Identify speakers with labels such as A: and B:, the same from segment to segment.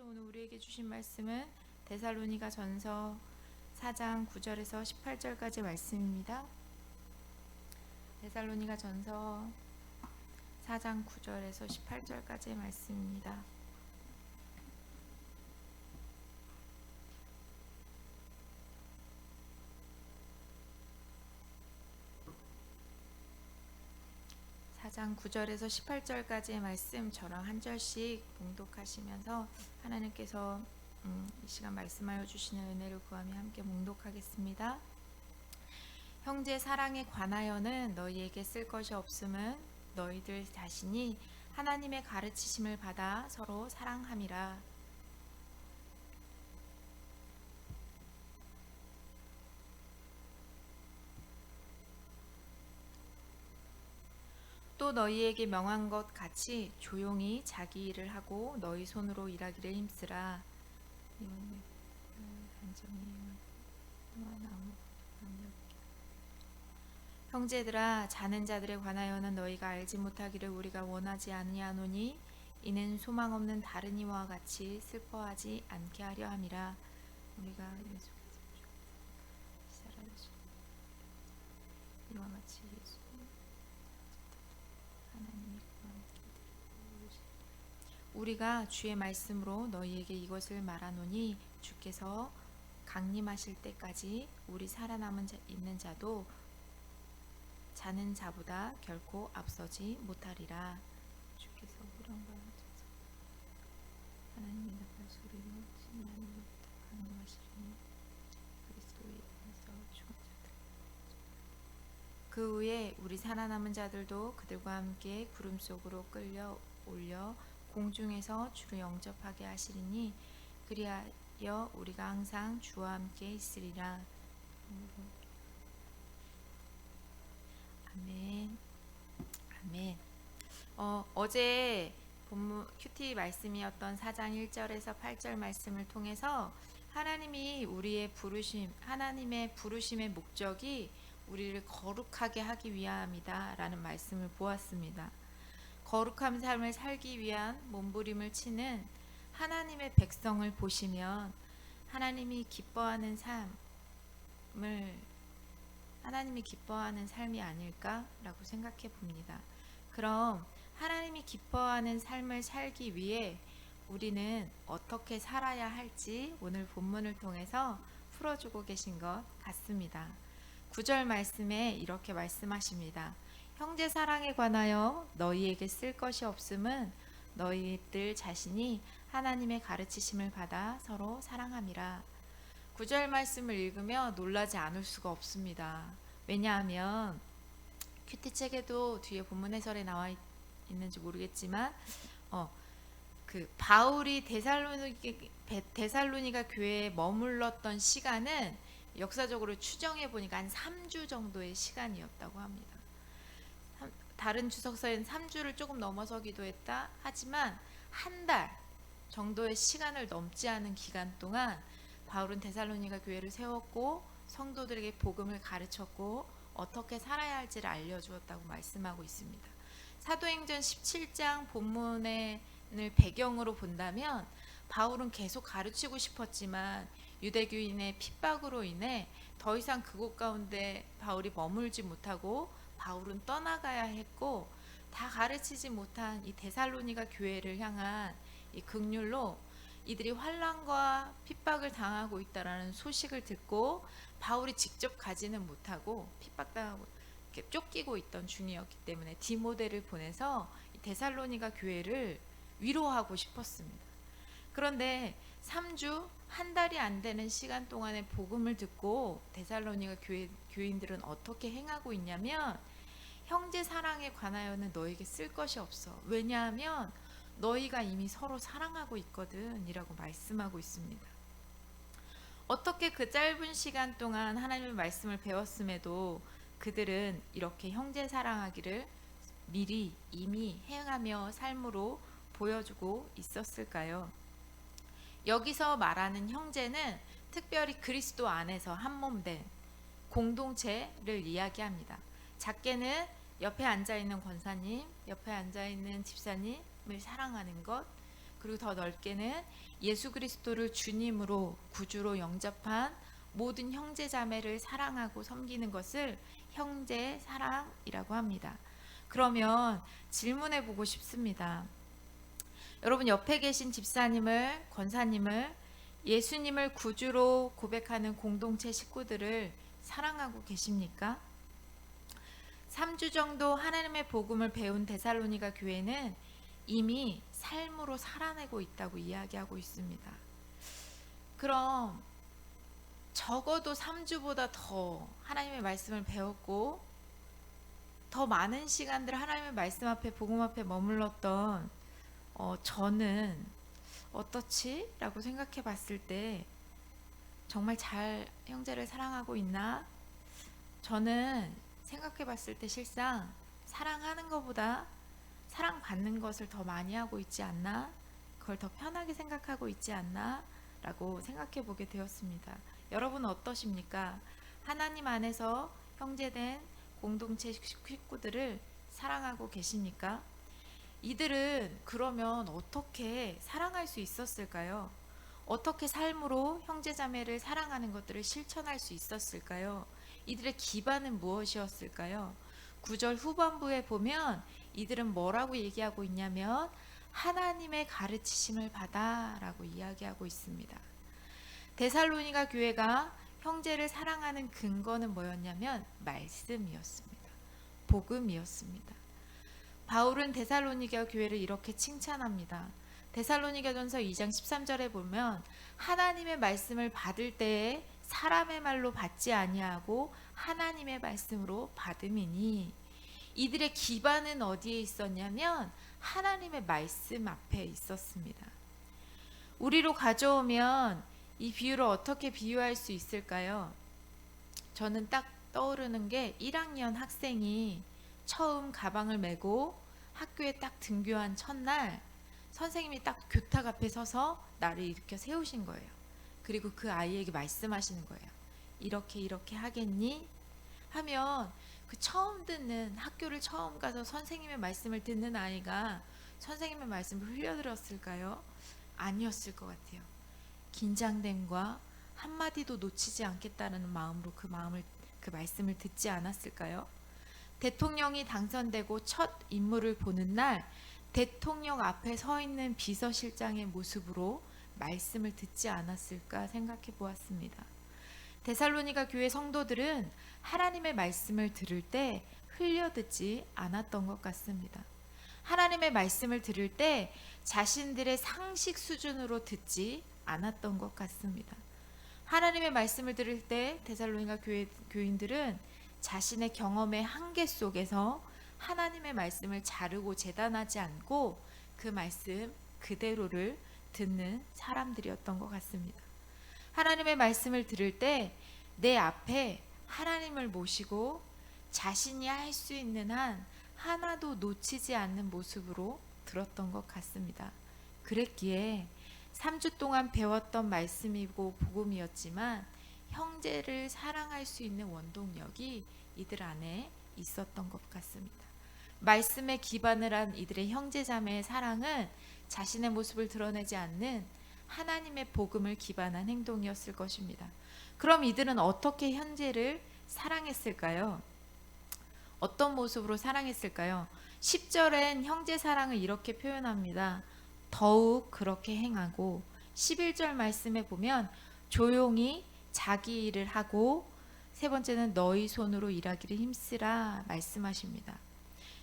A: 하나님께서 오늘 우리에게 주신 말씀은 데살로니가 전서 4장 9절에서 18절까지 말씀입니다. 데살로니가 전서 4장 9절에서 18절까지 말씀입니다. 장 9절에서 18절까지의 말씀 저랑 한 절씩 봉독하시면서 하나님께서 이 시간 말씀하여 주시는 은혜를 구하며 함께 봉독하겠습니다. 형제 사랑에 관하여는 너희에게 쓸 것이 없음은 너희들 자신이 하나님의 가르치심을 받아 서로 사랑함이라. 또 너희에게 명한 것 같이 조용히 자기 일을 하고 너희 손으로 일하기를 힘쓰라. 형제들아, 자는 자들에 관하여는 너희가 알지 못하기를 우리가 원하지 아니하노니 이는 소망 없는 다른 이와 같이 슬퍼하지 않게 하려 함이라. 우리가 이와 같이 우리가 주의 말씀으로 너희에게 이것을 말하노니 주께서 강림하실 때까지 우리 살아남은 있는 자도 자는 자보다 결코 앞서지 못하리라. 주께서 후련과 하나님의 나팔 소리로 하나님으로부터 강림하시리니 그리스도에 의해서 죽은 자들 그 후에 우리 살아남은 자들도 그들과 함께 구름 속으로 끌려 올려 공중에서 주를 영접하게 하시리니 그리하여 우리가 항상 주와 함께 있으리라. 아멘. 아멘. 어제 본문 큐티 말씀이었던 4장 1절에서 8절 말씀을 통해서 하나님이 우리의 부르심, 하나님의 부르심의 목적이 우리를 거룩하게 하기 위함이다 라는 말씀을 보았습니다. 거룩한 삶을 살기 위한 몸부림을 치는 하나님의 백성을 보시면 하나님이 기뻐하는 삶이 아닐까라고 생각해 봅니다. 그럼 하나님이 기뻐하는 삶을 살기 위해 우리는 어떻게 살아야 할지 오늘 본문을 통해서 풀어주고 계신 것 같습니다. 9절 말씀에 이렇게 말씀하십니다. 형제 사랑에 관하여 너희에게 쓸 것이 없음은 너희들 자신이 하나님의 가르치심을 받아 서로 사랑함이라. 9절 말씀을 읽으며 놀라지 않을 수가 없습니다. 왜냐하면 큐티 책에도 뒤에 본문 해설에 나와 있는지 모르겠지만 그 바울이 데살로니가 교회에 머물렀던 시간은 역사적으로 추정해 보니까 한 3주 정도의 시간이었다고 합니다. 다른 주석서에는 3주를 조금 넘어서기도 했다 하지만 한 달 정도의 시간을 넘지 않은 기간 동안 바울은 데살로니가 교회를 세웠고 성도들에게 복음을 가르쳤고 어떻게 살아야 할지를 알려주었다고 말씀하고 있습니다. 사도행전 17장 본문을 배경으로 본다면 바울은 계속 가르치고 싶었지만 유대교인의 핍박으로 인해 더 이상 그곳 가운데 바울이 머물지 못하고 바울은 떠나가야 했고 다 가르치지 못한 이 데살로니가 교회를 향한 이 긍휼로 이들이 환난과 핍박을 당하고 있다라는 소식을 듣고 바울이 직접 가지는 못하고 핍박당하고 이렇게 쫓기고 있던 중이었기 때문에 디모데를 보내서 이 데살로니가 교회를 위로하고 싶었습니다. 그런데 3주 한 달이 안 되는 시간 동안에 복음을 듣고 데살로니가 교인들은 어떻게 행하고 있냐면 형제 사랑에 관하여는 너에게 쓸 것이 없어. 왜냐하면 너희가 이미 서로 사랑하고 있거든 이라고 말씀하고 있습니다. 어떻게 그 짧은 시간 동안 하나님의 말씀을 배웠음에도 그들은 이렇게 형제 사랑하기를 미리 이미 행하며 삶으로 보여주고 있었을까요? 여기서 말하는 형제는 특별히 그리스도 안에서 한몸된 공동체를 이야기합니다. 작게는 옆에 앉아있는 권사님, 옆에 앉아있는 집사님을 사랑하는 것, 그리고 더 넓게는 예수 그리스도를 주님으로 구주로 영접한 모든 형제 자매를 사랑하고 섬기는 것을 형제 사랑이라고 합니다. 그러면 질문해 보고 싶습니다. 여러분 옆에 계신 집사님을, 권사님을, 예수님을 구주로 고백하는 공동체 식구들을 사랑하고 계십니까? 3주 정도 하나님의 복음을 배운 데살로니가 교회는 이미 삶으로 살아내고 있다고 이야기하고 있습니다. 그럼 적어도 3주보다 더 하나님의 말씀을 배웠고 더 많은 시간들 하나님의 말씀 앞에 복음 앞에 머물렀던 저는 어떻지? 라고 생각해 봤을 때 정말 잘 형제를 사랑하고 있나? 저는 생각해 봤을 때 실상 사랑하는 것보다 사랑받는 것을 더 많이 하고 있지 않나? 그걸 더 편하게 생각하고 있지 않나? 라고 생각해 보게 되었습니다. 여러분은 어떠십니까? 하나님 안에서 형제된 공동체 식구들을 사랑하고 계십니까? 이들은 그러면 어떻게 사랑할 수 있었을까요? 어떻게 삶으로 형제자매를 사랑하는 것들을 실천할 수 있었을까요? 이들의 기반은 무엇이었을까요? 9절 후반부에 보면 이들은 뭐라고 얘기하고 있냐면 하나님의 가르치심을 받아 라고 이야기하고 있습니다. 데살로니가 교회가 형제를 사랑하는 근거는 뭐였냐면 말씀이었습니다. 복음이었습니다. 바울은 데살로니가 교회를 이렇게 칭찬합니다. 데살로니가전서 2장 13절에 보면 하나님의 말씀을 받을 때에 사람의 말로 받지 아니하고 하나님의 말씀으로 받음이니, 이들의 기반은 어디에 있었냐면 하나님의 말씀 앞에 있었습니다. 우리로 가져오면 이 비유를 어떻게 비유할 수 있을까요? 저는 딱 떠오르는 게 1학년 학생이 처음 가방을 메고 학교에 딱 등교한 첫날 선생님이 딱 교탁 앞에 서서 나를 일으켜 세우신 거예요. 그리고 그 아이에게 말씀하시는 거예요. 이렇게 하겠니? 하면 그 처음 듣는, 학교를 처음 가서 선생님의 말씀을 듣는 아이가 선생님의 말씀을 흘려들었을까요? 아니었을 것 같아요. 긴장됨과 한마디도 놓치지 않겠다는 마음으로 그 말씀을 듣지 않았을까요? 대통령이 당선되고 첫 임무를 보는 날 대통령 앞에 서 있는 비서실장의 모습으로 말씀을 듣지 않았을까 생각해 보았습니다. 데살로니가 교회 성도들은 하나님의 말씀을 들을 때 흘려듣지 않았던 것 같습니다. 하나님의 말씀을 들을 때 자신들의 상식 수준으로 듣지 않았던 것 같습니다. 하나님의 말씀을 들을 때 데살로니가 교인들은 자신의 경험의 한계 속에서 하나님의 말씀을 자르고 재단하지 않고 그 말씀 그대로를 듣는 사람들이었던 것 같습니다. 하나님의 말씀을 들을 때 내 앞에 하나님을 모시고 자신이 할 수 있는 한 하나도 놓치지 않는 모습으로 들었던 것 같습니다. 그랬기에 3주 동안 배웠던 말씀이고 복음이었지만 형제를 사랑할 수 있는 원동력이 이들 안에 있었던 것 같습니다. 말씀에 기반을 한 이들의 형제자매의 사랑은 자신의 모습을 드러내지 않는 하나님의 복음을 기반한 행동이었을 것입니다. 그럼 이들은 어떻게 형제를 사랑했을까요? 어떤 모습으로 사랑했을까요? 10절엔 형제 사랑을 이렇게 표현합니다. 더욱 그렇게 행하고, 11절 말씀에 보면 조용히 자기 일을 하고, 세 번째는 너희 손으로 일하기를 힘쓰라 말씀하십니다.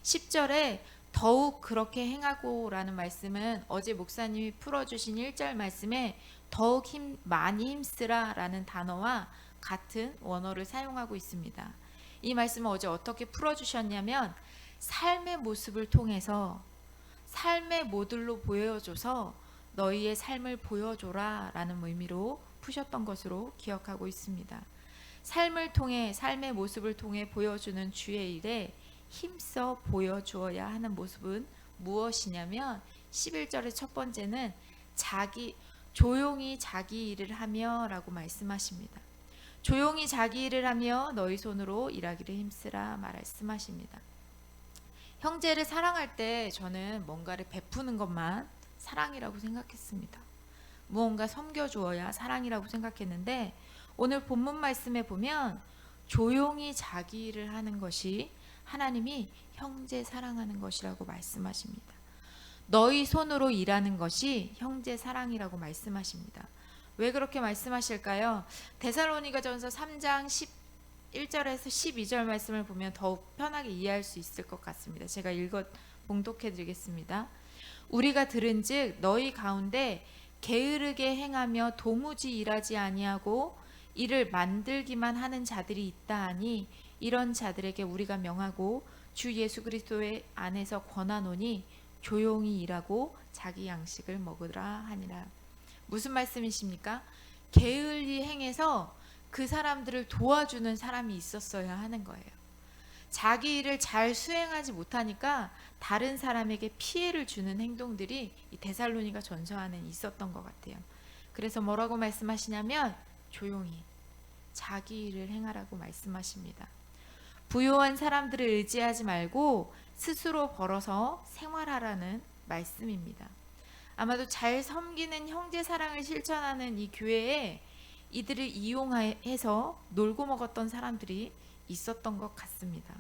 A: 10절에 더욱 그렇게 행하고 라는 말씀은 어제 목사님이 풀어주신 1절 말씀에 더욱 많이 힘쓰라 라는 단어와 같은 원어를 사용하고 있습니다. 이 말씀을 어제 어떻게 풀어주셨냐면 삶의 모습을 통해서 삶의 모델로 보여줘서 너희의 삶을 보여줘라 라는 의미로 푸셨던 것으로 기억하고 있습니다. 삶을 통해, 삶의 모습을 통해 보여주는 주의 일에 힘써 보여주어야 하는 모습은 무엇이냐면 11절의 첫 번째는 조용히 자기 일을 하며 라고 말씀하십니다. 조용히 자기 일을 하며 너희 손으로 일하기를 힘쓰라 말씀하십니다. 형제를 사랑할 때 저는 뭔가를 베푸는 것만 사랑이라고 생각했습니다. 무언가 섬겨주어야 사랑이라고 생각했는데 오늘 본문 말씀에 보면 조용히 자기 일을 하는 것이 하나님이 형제 사랑하는 것이라고 말씀하십니다. 너희 손으로 일하는 것이 형제 사랑이라고 말씀하십니다. 왜 그렇게 말씀하실까요? 데살로니가전서 3장 11절에서 12절 말씀을 보면 더욱 편하게 이해할 수 있을 것 같습니다. 제가 봉독해 드리겠습니다. 우리가 들은즉 너희 가운데 게으르게 행하며 도무지 일하지 아니하고 이를 만들기만 하는 자들이 있다 하니 이런 자들에게 우리가 명하고 주 예수 그리스도의 안에서 권하노니 조용히 일하고 자기 양식을 먹으라 하니라. 무슨 말씀이십니까? 게을리 행해서 그 사람들을 도와주는 사람이 있었어야 하는 거예요. 자기 일을 잘 수행하지 못하니까 다른 사람에게 피해를 주는 행동들이 이 데살로니가 전서 안에 있었던 것 같아요. 그래서 뭐라고 말씀하시냐면 조용히 자기 일을 행하라고 말씀하십니다. 부요한 사람들을 의지하지 말고 스스로 벌어서 생활하라는 말씀입니다. 아마도 잘 섬기는 형제 사랑을 실천하는 이 교회에 이들을 이용해서 놀고 먹었던 사람들이 있었던 것 같습니다.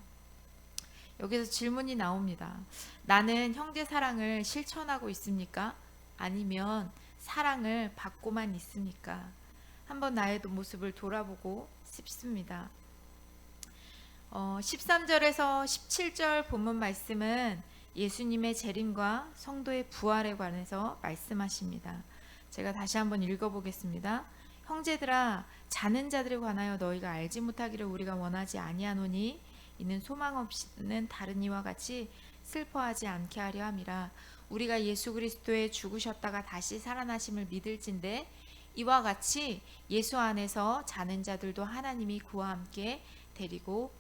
A: 여기서 질문이 나옵니다. 나는 형제 사랑을 실천하고 있습니까? 아니면 사랑을 받고만 있습니까? 한번 나의 모습을 돌아보고 싶습니다. 13절에서 17절 본문 말씀은 예수님의 재림과 성도의 부활에 관해서 말씀하십니다. 제가 다시 한번 읽어보겠습니다. 형제들아, 자는 자들에 관하여 너희가 알지 못하기를 우리가 원하지 아니하노니 이는 소망 없이는 다른 이와 같이 슬퍼하지 않게 하려 함이라. 우리가 예수 그리스도의 죽으셨다가 다시 살아나심을 믿을진데 이와 같이 예수 안에서 자는 자들도 하나님이 그와 함께 데리고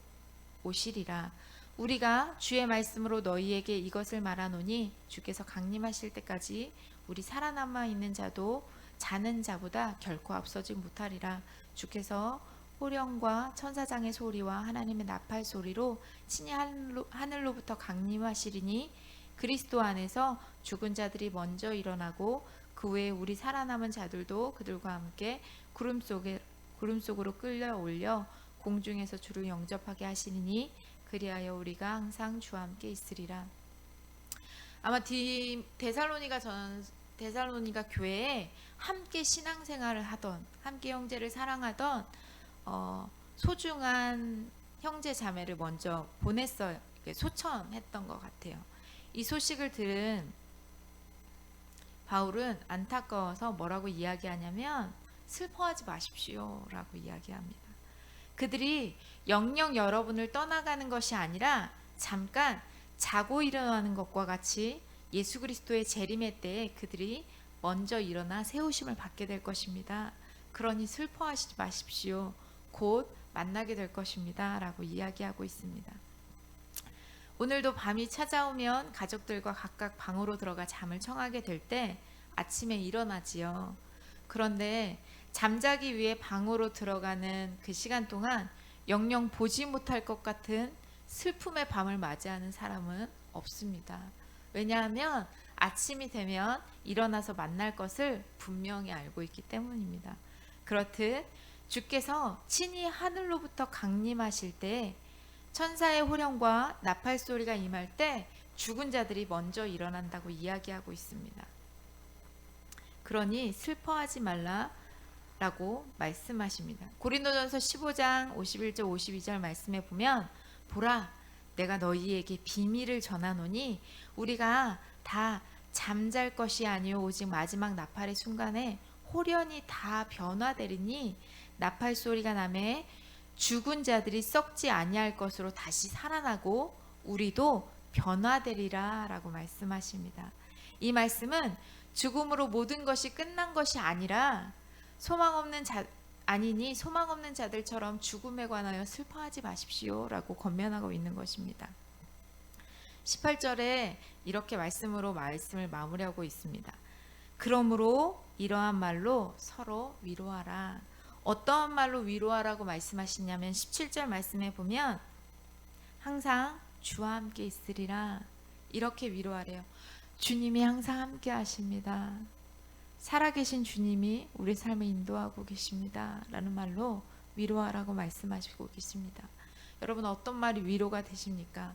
A: 오시리라. 우리가 주의 말씀으로 너희에게 이것을 말하노니 주께서 강림하실 때까지 우리 살아남아 있는 자도 자는 자보다 결코 앞서지 못하리라. 주께서 호령과 천사장의 소리와 하나님의 나팔 소리로 친히 하늘로부터 강림하시리니 그리스도 안에서 죽은 자들이 먼저 일어나고 그 후에 우리 살아남은 자들도 그들과 함께 구름 속으로 끌려 올려 공중에서 주를 영접하게 하시리니 그리하여 우리가 항상 주와 함께 있으리라. 아마 데살로니가 교회에 함께 신앙생활을 하던, 함께 형제를 사랑하던 소중한 형제 자매를 먼저 보냈어요. 소천했던 것 같아요. 이 소식을 들은 바울은 안타까워서 뭐라고 이야기하냐면 슬퍼하지 마십시오 라고 이야기합니다. 그들이 영영 여러분을 떠나가는 것이 아니라 잠깐 자고 일어나는 것과 같이 예수 그리스도의 재림의 때에 그들이 먼저 일어나 세우심을 받게 될 것입니다. 그러니 슬퍼하시지 마십시오. 곧 만나게 될 것입니다 라고 이야기하고 있습니다. 오늘도 밤이 찾아오면 가족들과 각각 방으로 들어가 잠을 청하게 될 때 아침에 일어나지요. 그런데 잠자기 위해 방으로 들어가는 그 시간 동안 영영 보지 못할 것 같은 슬픔의 밤을 맞이하는 사람은 없습니다. 왜냐하면 아침이 되면 일어나서 만날 것을 분명히 알고 있기 때문입니다. 그렇듯 주께서 친히 하늘로부터 강림하실 때 천사의 호령과 나팔 소리가 임할 때 죽은 자들이 먼저 일어난다고 이야기하고 있습니다. 그러니 슬퍼하지 말라라고 말씀하십니다. 고린도전서 15장 51절 52절 말씀에 보면 보라 내가 너희에게 비밀을 전하노니 우리가 다 잠잘 것이 아니요 오직 마지막 나팔의 순간에 홀연히 다 변화되리니 나팔 소리가 나매 죽은 자들이 썩지 아니할 것으로 다시 살아나고 우리도 변화되리라 라고 말씀하십니다. 이 말씀은 죽음으로 모든 것이 끝난 것이 아니라 소망 없는 자들처럼 죽음에 관하여 슬퍼하지 마십시오 라고 권면하고 있는 것입니다. 18절에 이렇게 말씀을 마무리하고 있습니다. 그러므로 이러한 말로 서로 위로하라. 어떠한 말로 위로하라고 말씀하시냐면 17절 말씀에 보면 항상 주와 함께 있으리라 이렇게 위로하래요. 주님이 항상 함께 하십니다. 살아계신 주님이 우리 삶을 인도하고 계십니다. 라는 말로 위로하라고 말씀하시고 계십니다. 여러분, 어떤 말이 위로가 되십니까?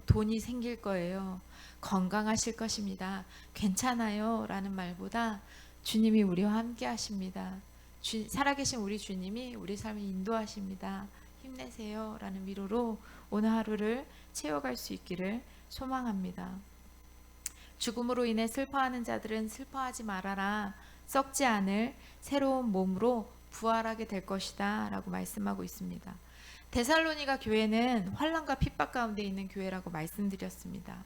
A: 돈이 생길 거예요. 건강하실 것입니다. 괜찮아요. 라는 말보다 주님이 우리와 함께 하십니다. 살아계신 우리 주님이 우리 삶을 인도하십니다. 힘내세요. 라는 위로로 오늘 하루를 채워갈 수 있기를 소망합니다. 죽음으로 인해 슬퍼하는 자들은 슬퍼하지 말아라. 썩지 않을 새로운 몸으로 부활하게 될 것이다. 라고 말씀하고 있습니다. 데살로니가 교회는 환난과 핍박 가운데 있는 교회라고 말씀드렸습니다.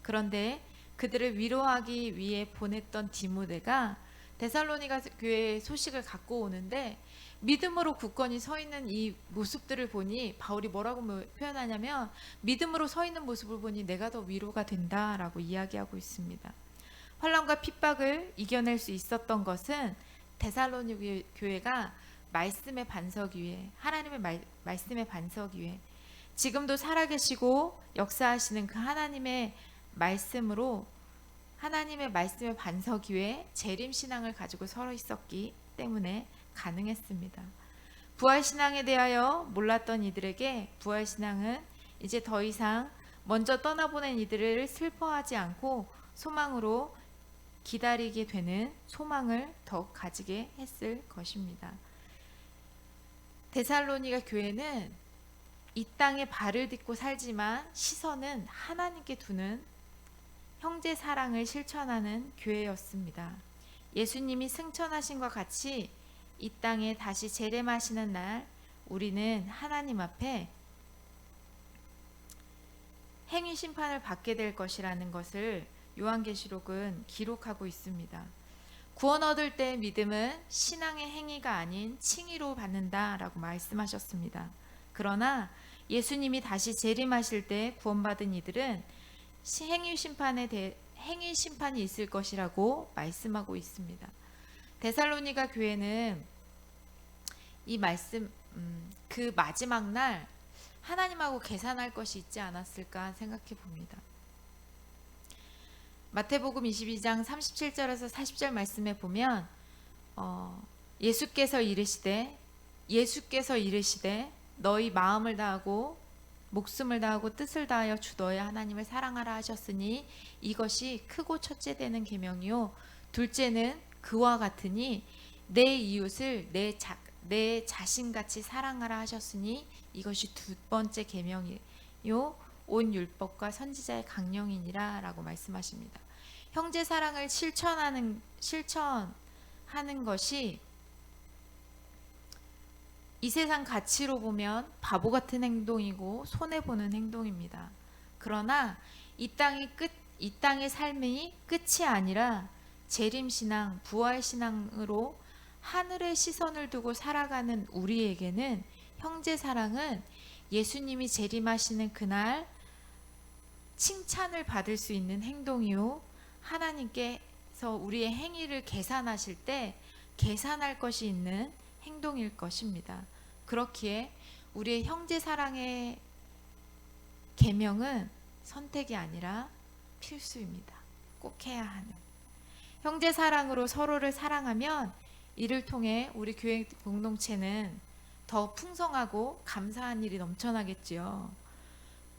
A: 그런데 그들을 위로하기 위해 보냈던 디모데가 데살로니가 교회의 소식을 갖고 오는데 믿음으로 굳건히 서 있는 이 모습들을 보니 바울이 뭐라고 표현하냐면 믿음으로 서 있는 모습을 보니 내가 더 위로가 된다라고 이야기하고 있습니다. 환난과 핍박을 이겨낼 수 있었던 것은 데살로니 교회가 말씀의 반석 위에, 하나님의 말씀의 반석 위에 지금도 살아계시고 역사하시는 그 하나님의 말씀으로, 하나님의 말씀의 반석 위에 재림신앙을 가지고 서 있었기 때문에 가능했습니다. 부활신앙에 대하여 몰랐던 이들에게 부활신앙은 이제 더 이상 먼저 떠나보낸 이들을 슬퍼하지 않고 소망으로 기다리게 되는 소망을 더 가지게 했을 것입니다. 데살로니가 교회는 이 땅에 발을 딛고 살지만 시선은 하나님께 두는 형제 사랑을 실천하는 교회였습니다. 예수님이 승천하신과 같이 이 땅에 다시 재림하시는 날 우리는 하나님 앞에 행위 심판을 받게 될 것이라는 것을 요한계시록은 기록하고 있습니다. 구원 얻을 때 믿음은 신앙의 행위가 아닌 칭의로 받는다라고 말씀하셨습니다. 그러나 예수님이 다시 재림하실 때 구원받은 이들은 행위 심판이 있을 것이라고 말씀하고 있습니다. 데살로니가 교회는 이 말씀 그 마지막 날 하나님하고 계산할 것이 있지 않았을까 생각해 봅니다. 마태복음 22장 37절에서 40절 말씀에 보면 예수께서 이르시되 너희 마음을 다하고 목숨을 다하고 뜻을 다하여 주 너의 하나님을 사랑하라 하셨으니 이것이 크고 첫째 되는 계명이요 둘째는 그와 같으니 내 이웃을 내 자신같이 사랑하라 하셨으니 이것이 두 번째 계명이요 온 율법과 선지자의 강령이니라 라고 말씀하십니다. 형제 사랑을 실천하는 것이 이 세상 가치로 보면 바보 같은 행동이고 손해보는 행동입니다. 그러나 이 땅의 삶이 끝이 아니라 재림신앙, 부활신앙으로 하늘의 시선을 두고 살아가는 우리에게는 형제 사랑은 예수님이 재림하시는 그날 칭찬을 받을 수 있는 행동이요 하나님께서 우리의 행위를 계산하실 때 계산할 것이 있는 행동일 것입니다. 그렇기에 우리의 형제 사랑의 계명은 선택이 아니라 필수입니다. 꼭 해야 하는. 형제 사랑으로 서로를 사랑하면 이를 통해 우리 교회 공동체는 더 풍성하고 감사한 일이 넘쳐나겠지요.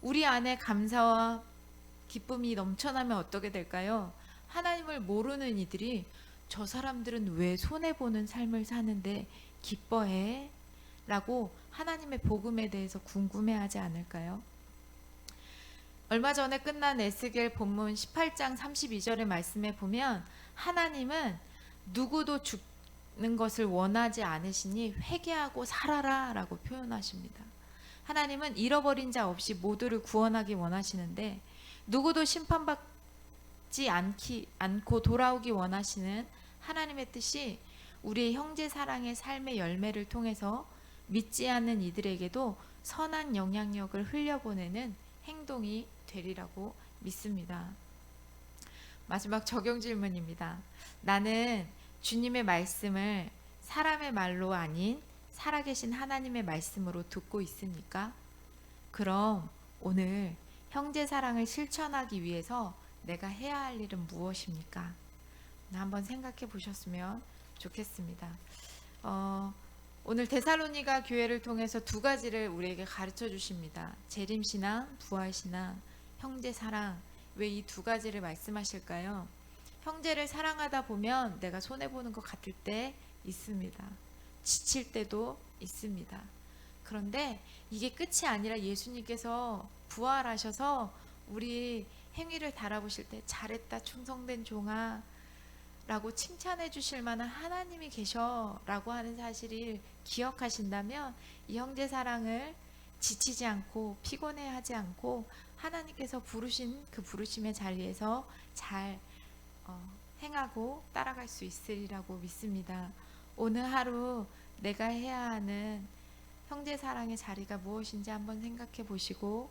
A: 우리 안에 감사와 기쁨이 넘쳐나면 어떻게 될까요? 하나님을 모르는 이들이 저 사람들은 왜 손해보는 삶을 사는데 기뻐해? 라고 하나님의 복음에 대해서 궁금해하지 않을까요? 얼마 전에 끝난 에스겔 본문 18장 32절의 말씀에 보면 하나님은 누구도 죽는 것을 원하지 않으시니 회개하고 살아라 라고 표현하십니다. 하나님은 잃어버린 자 없이 모두를 구원하기 원하시는데 누구도 심판받지 않고 돌아오기 원하시는 하나님의 뜻이 우리의 형제 사랑의 삶의 열매를 통해서 믿지 않는 이들에게도 선한 영향력을 흘려보내는 행동이 되리라고 믿습니다. 마지막 적용 질문입니다. 나는 주님의 말씀을 사람의 말로 아닌 살아계신 하나님의 말씀으로 듣고 있습니까? 그럼 오늘 형제 사랑을 실천하기 위해서 내가 해야 할 일은 무엇입니까? 한번 생각해 보셨으면 좋겠습니다. 오늘 데살로니가 교회를 통해서 두 가지를 우리에게 가르쳐 주십니다. 재림신앙, 부활신앙, 형제 사랑. 왜 이 두 가지를 말씀하실까요? 형제를 사랑하다 보면 내가 손해보는 것 같을 때 있습니다. 지칠 때도 있습니다. 그런데 이게 끝이 아니라 예수님께서 부활하셔서 우리 행위를 달아보실 때 잘했다 충성된 종아 라고 칭찬해 주실 만한 하나님이 계셔 라고 하는 사실을 기억하신다면 이 형제 사랑을 지치지 않고 피곤해하지 않고 하나님께서 부르신 그 부르심의 자리에서 잘 행하고 따라갈 수 있으리라고 믿습니다. 오늘 하루 내가 해야 하는 형제 사랑의 자리가 무엇인지 한번 생각해 보시고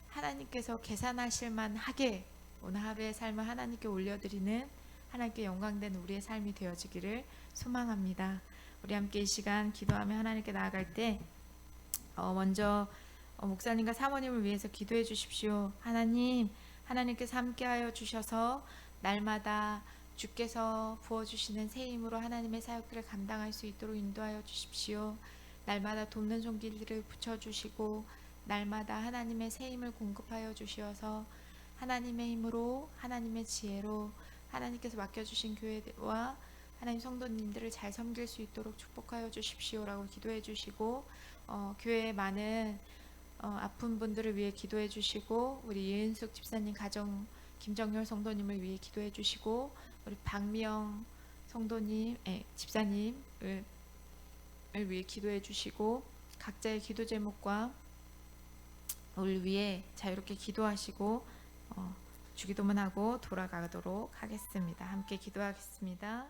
A: 하나님께서 계산하실 만하게 오늘 하루의 삶을 하나님께 올려드리는 하나님께 영광된 우리의 삶이 되어지기를 소망합니다. 우리 함께 이 시간 기도하며 하나님께 나아갈 때 먼저 목사님과 사모님을 위해서 기도해 주십시오. 하나님께서 함께하여 주셔서 날마다 주께서 부어주시는 새 힘으로 하나님의 사역들을 감당할 수 있도록 인도하여 주십시오. 날마다 돕는 손길들을 붙여주시고 날마다 하나님의 새 힘을 공급하여 주시어서 하나님의 힘으로 하나님의 지혜로 하나님께서 맡겨주신 교회와 하나님 성도님들을 잘 섬길 수 있도록 축복하여 주십시오라고 기도해 주시고 교회에 많은 아픈 분들을 위해 기도해 주시고 우리 예은숙 집사님 가정 김정열 성도님을 위해 기도해 주시고 우리 박미영 성도님 집사님을 위해 기도해 주시고 각자의 기도 제목과 우리 위해 자유롭게 기도하시고 주기도문 하고 돌아가도록 하겠습니다. 함께 기도하겠습니다.